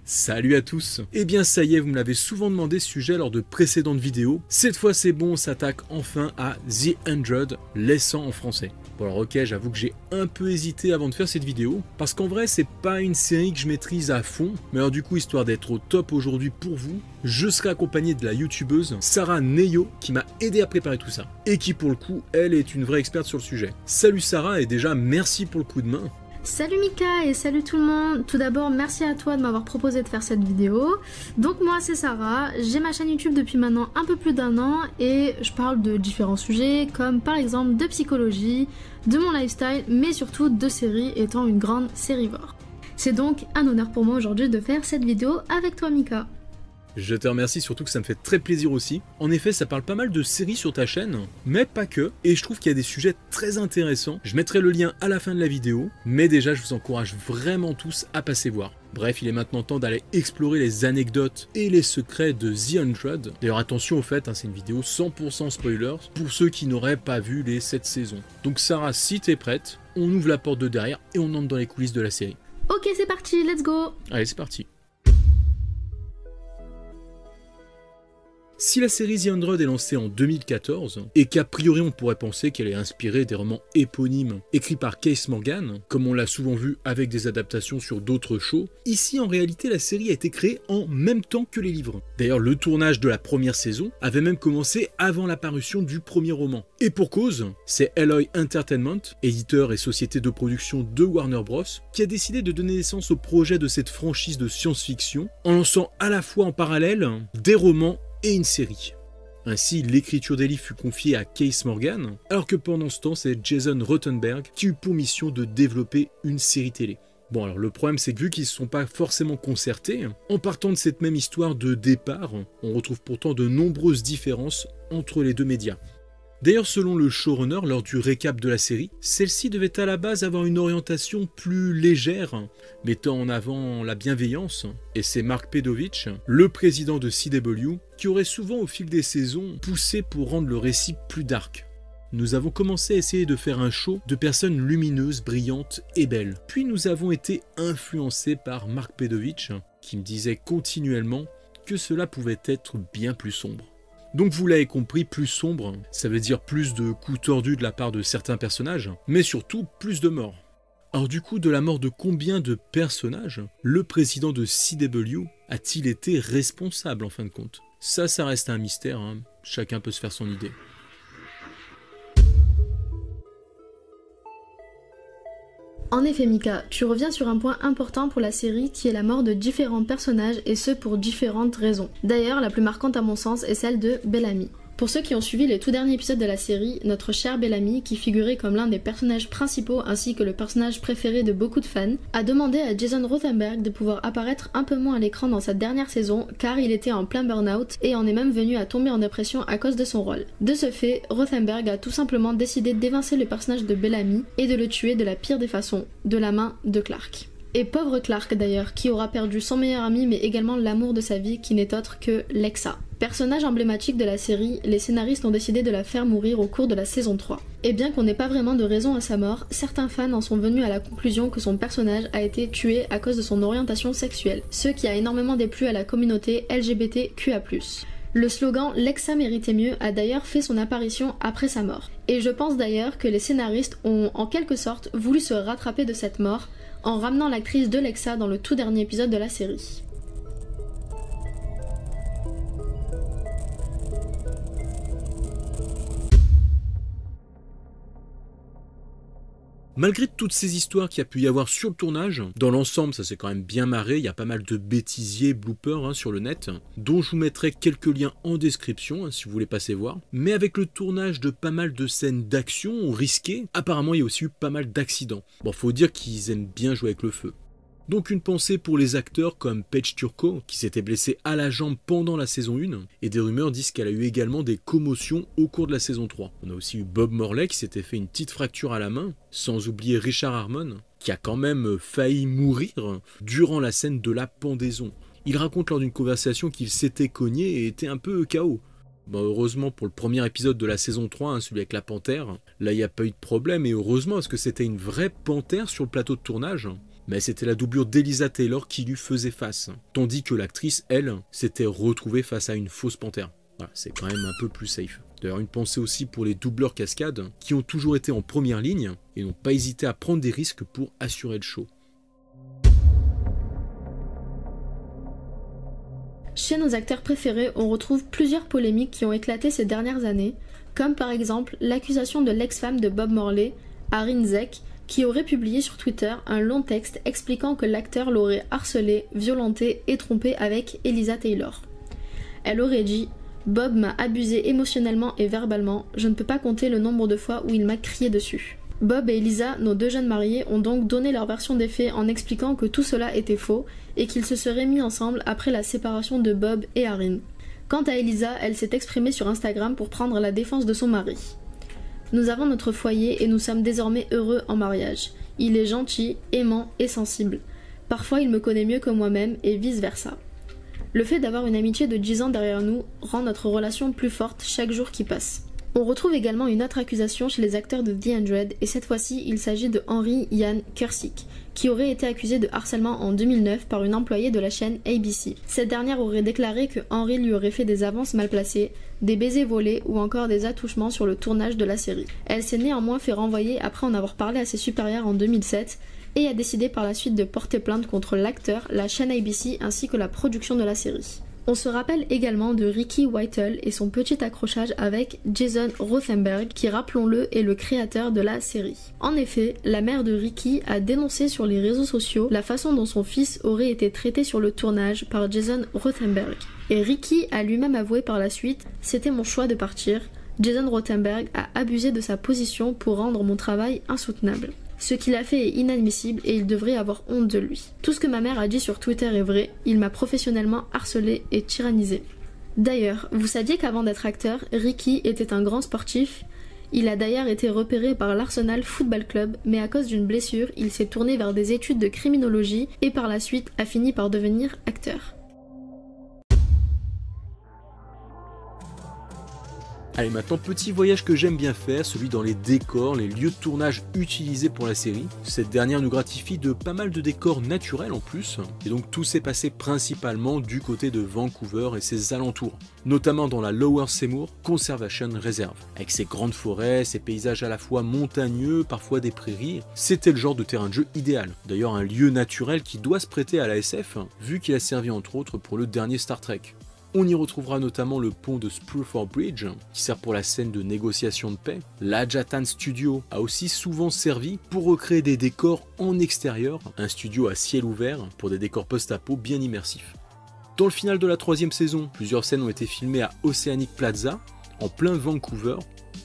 Salut à tous. Eh bien ça y est, vous me l'avez souvent demandé ce sujet lors de précédentes vidéos. Cette fois c'est bon, on s'attaque enfin à The 100, les 100 en français. Bon alors ok, j'avoue que j'ai un peu hésité avant de faire cette vidéo, parce qu'en vrai c'est pas une série que je maîtrise à fond, mais alors du coup histoire d'être au top aujourd'hui pour vous, je serai accompagné de la youtubeuse Sarah Neyo qui m'a aidé à préparer tout ça, et qui pour le coup, elle est une vraie experte sur le sujet. Salut Sarah et déjà merci pour le coup de main. Salut Mika et salut tout le monde. Tout d'abord merci à toi de m'avoir proposé de faire cette vidéo. Donc moi c'est Sarah, j'ai ma chaîne YouTube depuis maintenant un peu plus d'un an et je parle de différents sujets comme par exemple de psychologie, de mon lifestyle mais surtout de séries étant une grande sérivore. C'est donc un honneur pour moi aujourd'hui de faire cette vidéo avec toi Mika. Je te remercie, surtout que ça me fait très plaisir aussi. En effet, ça parle pas mal de séries sur ta chaîne, mais pas que, et je trouve qu'il y a des sujets très intéressants. Je mettrai le lien à la fin de la vidéo, mais déjà je vous encourage vraiment tous à passer voir. Bref, il est maintenant temps d'aller explorer les anecdotes et les secrets de The 100. D'ailleurs attention au fait, c'est une vidéo 100% spoilers pour ceux qui n'auraient pas vu les 7 saisons. Donc Sarah, si t'es prête, on ouvre la porte de derrière et on entre dans les coulisses de la série. Ok c'est parti, let's go. Allez, c'est parti. Si la série The 100 est lancée en 2014, et qu'a priori on pourrait penser qu'elle est inspirée des romans éponymes écrits par Case Morgan, comme on l'a souvent vu avec des adaptations sur d'autres shows, ici en réalité la série a été créée en même temps que les livres. D'ailleurs le tournage de la première saison avait même commencé avant la parution du premier roman. Et pour cause, c'est Alloy Entertainment, éditeur et société de production de Warner Bros, qui a décidé de donner naissance au projet de cette franchise de science-fiction, en lançant à la fois en parallèle des romans et une série. Ainsi, l'écriture des livres fut confiée à Case Morgan, alors que pendant ce temps, c'est Jason Rothenberg qui eut pour mission de développer une série télé. Bon alors le problème c'est que vu qu'ils ne se sont pas forcément concertés, en partant de cette même histoire de départ, on retrouve pourtant de nombreuses différences entre les deux médias. D'ailleurs, selon le showrunner, lors du récap de la série, celle-ci devait à la base avoir une orientation plus légère, mettant en avant la bienveillance, et c'est Mark Pedovich, le président de CW, qui aurait souvent au fil des saisons poussé pour rendre le récit plus dark. Nous avons commencé à essayer de faire un show de personnes lumineuses, brillantes et belles. Puis nous avons été influencés par Mark Pedovich, qui me disait continuellement que cela pouvait être bien plus sombre. Donc vous l'avez compris, plus sombre, ça veut dire plus de coups tordus de la part de certains personnages, mais surtout plus de morts. Alors du coup, de la mort de combien de personnages le président de CW a-t-il été responsable en fin de compte? Ça reste un mystère, chacun peut se faire son idée. En effet Mika, tu reviens sur un point important pour la série qui est la mort de différents personnages et ce pour différentes raisons. D'ailleurs, la plus marquante à mon sens est celle de Bellamy. Pour ceux qui ont suivi les tout derniers épisodes de la série, notre cher Bellamy, qui figurait comme l'un des personnages principaux ainsi que le personnage préféré de beaucoup de fans, a demandé à Jason Rothenberg de pouvoir apparaître un peu moins à l'écran dans sa dernière saison car il était en plein burn-out et en est même venu à tomber en dépression à cause de son rôle. De ce fait, Rothenberg a tout simplement décidé d'évincer le personnage de Bellamy et de le tuer de la pire des façons, de la main de Clark. Et pauvre Clark d'ailleurs, qui aura perdu son meilleur ami mais également l'amour de sa vie qui n'est autre que Lexa. Personnage emblématique de la série, les scénaristes ont décidé de la faire mourir au cours de la saison 3. Et bien qu'on n'ait pas vraiment de raison à sa mort, certains fans en sont venus à la conclusion que son personnage a été tué à cause de son orientation sexuelle, ce qui a énormément déplu à la communauté LGBTQIA+. Le slogan « Lexa méritait mieux » a d'ailleurs fait son apparition après sa mort. Et je pense d'ailleurs que les scénaristes ont en quelque sorte voulu se rattraper de cette mort en ramenant l'actrice de Lexa dans le tout dernier épisode de la série. Malgré toutes ces histoires qu'il y a pu y avoir sur le tournage, dans l'ensemble ça s'est quand même bien marré, il y a pas mal de bêtisiers, bloopers sur le net, dont je vous mettrai quelques liens en description si vous voulez passer voir. Mais avec le tournage de pas mal de scènes d'action risquées, apparemment il y a aussi eu pas mal d'accidents. Bon, faut dire qu'ils aiment bien jouer avec le feu. Donc une pensée pour les acteurs comme Paige Turco, qui s'était blessée à la jambe pendant la saison 1, et des rumeurs disent qu'elle a eu également des commotions au cours de la saison 3. On a aussi eu Bob Morley qui s'était fait une petite fracture à la main, sans oublier Richard Harmon, qui a quand même failli mourir durant la scène de la pendaison. Il raconte lors d'une conversation qu'il s'était cogné et était un peu KO. Bon, heureusement pour le premier épisode de la saison 3, celui avec la panthère, là il n'y a pas eu de problème, et heureusement parce que c'était une vraie panthère sur le plateau de tournage. mais c'était la doublure d'Elisa Taylor qui lui faisait face, tandis que l'actrice, elle, s'était retrouvée face à une fausse panthère. Voilà, c'est quand même un peu plus safe. D'ailleurs, une pensée aussi pour les doubleurs cascades, qui ont toujours été en première ligne et n'ont pas hésité à prendre des risques pour assurer le show. Chez nos acteurs préférés, on retrouve plusieurs polémiques qui ont éclaté ces dernières années, comme par exemple l'accusation de l'ex-femme de Bob Marley, Arin Zek, qui aurait publié sur Twitter un long texte expliquant que l'acteur l'aurait harcelé, violenté et trompé avec Elisa Taylor. Elle aurait dit « Bob m'a abusé émotionnellement et verbalement, je ne peux pas compter le nombre de fois où il m'a crié dessus ». Bob et Elisa, nos deux jeunes mariés, ont donc donné leur version des faits en expliquant que tout cela était faux et qu'ils se seraient mis ensemble après la séparation de Bob et Arin. Quant à Elisa, elle s'est exprimée sur Instagram pour prendre la défense de son mari. Nous avons notre foyer et nous sommes désormais heureux en mariage. Il est gentil, aimant et sensible. Parfois il me connaît mieux que moi-même et vice versa. Le fait d'avoir une amitié de 10 ans derrière nous rend notre relation plus forte chaque jour qui passe. On retrouve également une autre accusation chez les acteurs de The 100 et cette fois-ci il s'agit de Henry Ian Kersik, qui aurait été accusé de harcèlement en 2009 par une employée de la chaîne ABC. Cette dernière aurait déclaré que Henry lui aurait fait des avances mal placées, des baisers volés ou encore des attouchements sur le tournage de la série. Elle s'est néanmoins fait renvoyer après en avoir parlé à ses supérieurs en 2007 et a décidé par la suite de porter plainte contre l'acteur, la chaîne ABC ainsi que la production de la série. On se rappelle également de Ricky Whittle et son petit accrochage avec Jason Rothenberg qui, rappelons-le, est le créateur de la série. En effet, la mère de Ricky a dénoncé sur les réseaux sociaux la façon dont son fils aurait été traité sur le tournage par Jason Rothenberg. Et Ricky a lui-même avoué par la suite « C'était mon choix de partir. Jason Rothenberg a abusé de sa position pour rendre mon travail insoutenable. Ce qu'il a fait est inadmissible et il devrait avoir honte de lui. Tout ce que ma mère a dit sur Twitter est vrai, il m'a professionnellement harcelé et tyrannisé. » D'ailleurs, vous saviez qu'avant d'être acteur, Ricky était un grand sportif? Il a d'ailleurs été repéré par l'Arsenal Football Club, mais à cause d'une blessure, il s'est tourné vers des études de criminologie et par la suite a fini par devenir acteur. Allez, maintenant, petit voyage que j'aime bien faire, celui dans les décors, les lieux de tournage utilisés pour la série. Cette dernière nous gratifie de pas mal de décors naturels en plus, et donc tout s'est passé principalement du côté de Vancouver et ses alentours, notamment dans la Lower Seymour Conservation Reserve. Avec ses grandes forêts, ses paysages à la fois montagneux, parfois des prairies, c'était le genre de terrain de jeu idéal. D'ailleurs un lieu naturel qui doit se prêter à la SF, vu qu'il a servi entre autres pour le dernier Star Trek. On y retrouvera notamment le pont de Spurford Bridge, qui sert pour la scène de négociation de paix. La Jatan Studio a aussi souvent servi pour recréer des décors en extérieur, un studio à ciel ouvert pour des décors post-apo bien immersifs. Dans le final de la 3e saison, plusieurs scènes ont été filmées à Oceanic Plaza, en plein Vancouver,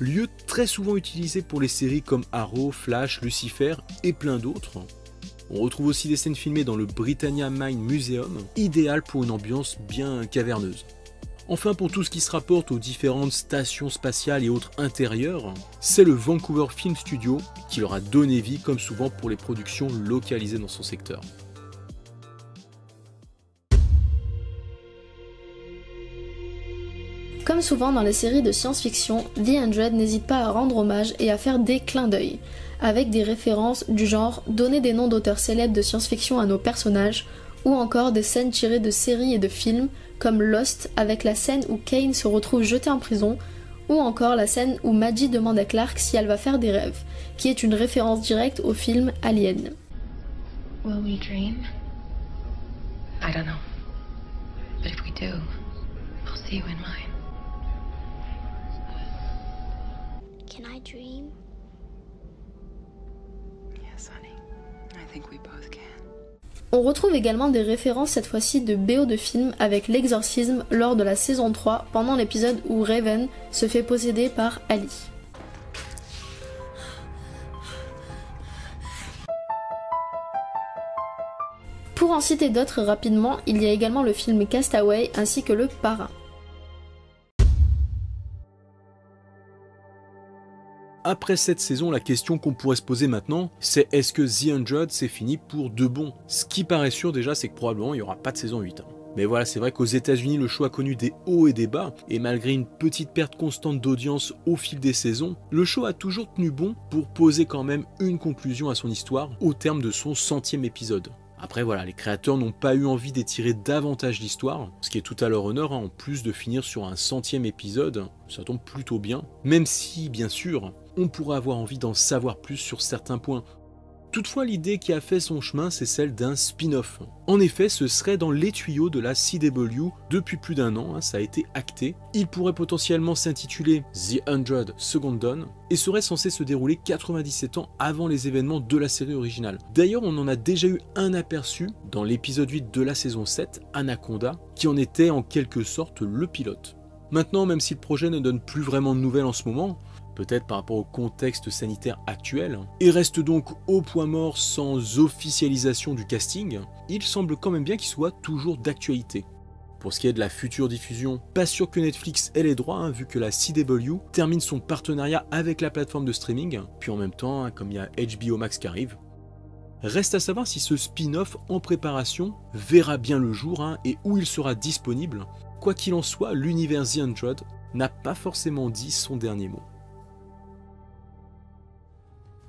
lieu très souvent utilisé pour les séries comme Arrow, Flash, Lucifer et plein d'autres. On retrouve aussi des scènes filmées dans le Britannia Mine Museum, idéal pour une ambiance bien caverneuse. Enfin, pour tout ce qui se rapporte aux différentes stations spatiales et autres intérieures, c'est le Vancouver Film Studio qui leur a donné vie, comme souvent pour les productions localisées dans son secteur. Comme souvent dans les séries de science-fiction, The 100 n'hésite pas à rendre hommage et à faire des clins d'œil, avec des références du genre donner des noms d'auteurs célèbres de science-fiction à nos personnages, ou encore des scènes tirées de séries et de films, comme Lost avec la scène où Kane se retrouve jeté en prison, ou encore la scène où Maggie demande à Clark si elle va faire des rêves, qui est une référence directe au film Alien. Will we dream? I don't know. But if we do, I'll see you in mine. Can I dream? Yes, honey. I think we both can. On retrouve également des références cette fois-ci de BO de films avec l'exorcisme lors de la saison 3 pendant l'épisode où Raven se fait posséder par Ali. Pour en citer d'autres rapidement, il y a également le film Castaway ainsi que le Parrain. Après cette saison, la question qu'on pourrait se poser maintenant, c'est est-ce que The 100 c'est fini pour de bon? Ce qui paraît sûr déjà, c'est que probablement il n'y aura pas de saison 8. Mais voilà, c'est vrai qu'aux États-Unis, le show a connu des hauts et des bas, et malgré une petite perte constante d'audience au fil des saisons, le show a toujours tenu bon pour poser quand même une conclusion à son histoire au terme de son 100e épisode. Après voilà, les créateurs n'ont pas eu envie d'étirer davantage l'histoire, ce qui est tout à leur honneur, en plus de finir sur un 100e épisode, ça tombe plutôt bien, même si, bien sûr, on pourrait avoir envie d'en savoir plus sur certains points. Toutefois, l'idée qui a fait son chemin, c'est celle d'un spin-off. En effet, ce serait dans les tuyaux de la CW depuis plus d'un an, ça a été acté. Il pourrait potentiellement s'intituler The 100 Second Dawn et serait censé se dérouler 97 ans avant les événements de la série originale. D'ailleurs, on en a déjà eu un aperçu dans l'épisode 8 de la saison 7, Anaconda, qui en était en quelque sorte le pilote. Maintenant, même si le projet ne donne plus vraiment de nouvelles en ce moment, peut-être par rapport au contexte sanitaire actuel, et reste donc au point mort sans officialisation du casting, il semble quand même bien qu'il soit toujours d'actualité. Pour ce qui est de la future diffusion, pas sûr que Netflix ait les droits, vu que la CW termine son partenariat avec la plateforme de streaming, puis en même temps, comme il y a HBO Max qui arrive. Reste à savoir si ce spin-off en préparation verra bien le jour et où il sera disponible. Quoi qu'il en soit, l'univers The 100 n'a pas forcément dit son dernier mot.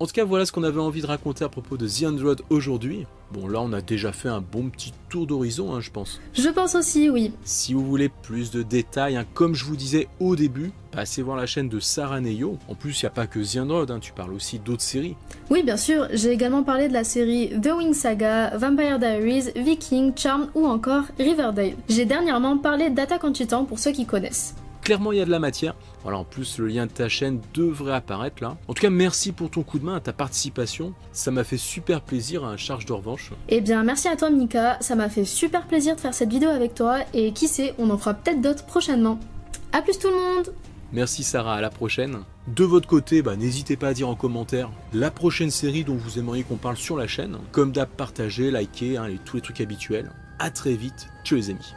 En tout cas, voilà ce qu'on avait envie de raconter à propos de The 100 aujourd'hui. Bon, là, on a déjà fait un bon petit tour d'horizon, je pense. Je pense aussi, oui. Si vous voulez plus de détails, comme je vous disais au début, passez voir la chaîne de Sarah Neyo. En plus, il n'y a pas que The 100, tu parles aussi d'autres séries. Oui, bien sûr, j'ai également parlé de la série The Wing Saga, Vampire Diaries, Viking, Charmed ou encore Riverdale. J'ai dernièrement parlé d'Attack on Titan pour ceux qui connaissent. Clairement, il y a de la matière. Voilà, en plus, le lien de ta chaîne devrait apparaître là. En tout cas, merci pour ton coup de main, ta participation. Ça m'a fait super plaisir, à charge de revanche. Eh bien, merci à toi, Mika. Ça m'a fait super plaisir de faire cette vidéo avec toi. Et qui sait, on en fera peut-être d'autres prochainement. A plus tout le monde! Merci Sarah, à la prochaine. De votre côté, n'hésitez pas à dire en commentaire la prochaine série dont vous aimeriez qu'on parle sur la chaîne. Comme d'hab, partagez, likez, tous les trucs habituels. A très vite, ciao les amis.